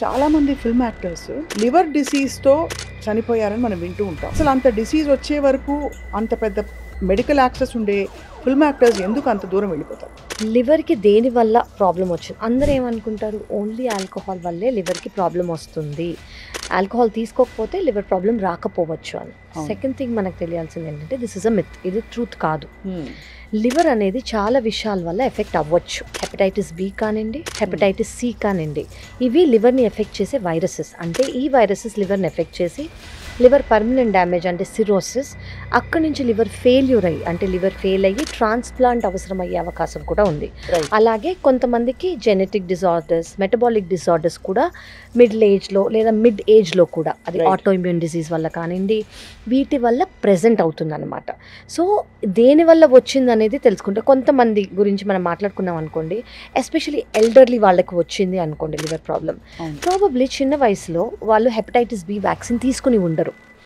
చాలామంది film actors liver డిసీజ్తో చనిపోయారని మనం వింటూ ఉంటాం. అసలు అంత డిసీజ్ వచ్చే వరకు అంత పెద్ద మెడికల్ యాక్సెస్ ఉండే ఫిల్మ్ యాక్టర్స్ ఎందుకు అంత దూరం వెళ్ళిపోతారు? లివర్కి దేని వల్ల ప్రాబ్లం వచ్చింది అందరూ ఏమనుకుంటారు, ఓన్లీ ఆల్కహాల్ వల్లే లివర్కి ప్రాబ్లం వస్తుంది, ఆల్కహాల్ తీసుకోకపోతే లివర్ ప్రాబ్లం రాకపోవచ్చు అని. సెకండ్ థింగ్ మనకు తెలియాల్సింది ఏంటంటే దిస్ ఇస్ అ మిత్, ఇది ట్రూత్ కాదు. లివర్ అనేది చాలా విషయాల వల్ల ఎఫెక్ట్ అవ్వచ్చు. హెపటైటిస్ బి కానివ్వండి, హెపటైటిస్ సి కానివ్వండి, ఇవి లివర్ని ఎఫెక్ట్ చేసే వైరసెస్. అంటే ఈ వైరసెస్ లివర్ని ఎఫెక్ట్ చేసి లివర్ పర్మనెంట్ డ్యామేజ్ అంటే సిరోసిస్, అక్కడి నుంచి లివర్ ఫెయిల్యూర్ అయ్యి అంటే లివర్ ఫెయిల్ అయ్యి ట్రాన్స్ప్లాంట్ అవసరం అయ్యే అవకాశం కూడా ఉంది. అలాగే కొంతమందికి జెనెటిక్ డిజార్డర్స్, మెటబాలిక్ డిజార్డర్స్ కూడా మిడిల్ ఏజ్లో లేదా మిడ్ ఏజ్లో కూడా, అది ఆటోఇమ్యూన్ డిసీజ్ వల్ల కానివ్వండి, వీటి వల్ల ప్రెజెంట్ అవుతుందన్నమాట. సో దేనివల్ల వచ్చింది అనేది తెలుసుకుంటే, కొంతమంది గురించి మనం మాట్లాడుకున్నాం అనుకోండి, ఎస్పెషలీ ఎల్డర్లీ వాళ్ళకి వచ్చింది అనుకోండి లివర్ ప్రాబ్లం, ప్రాబబ్లీ చిన్న వయసులో వాళ్ళు హెపటైటిస్ బి వ్యాక్సిన్ తీసుకుని ఉండరు.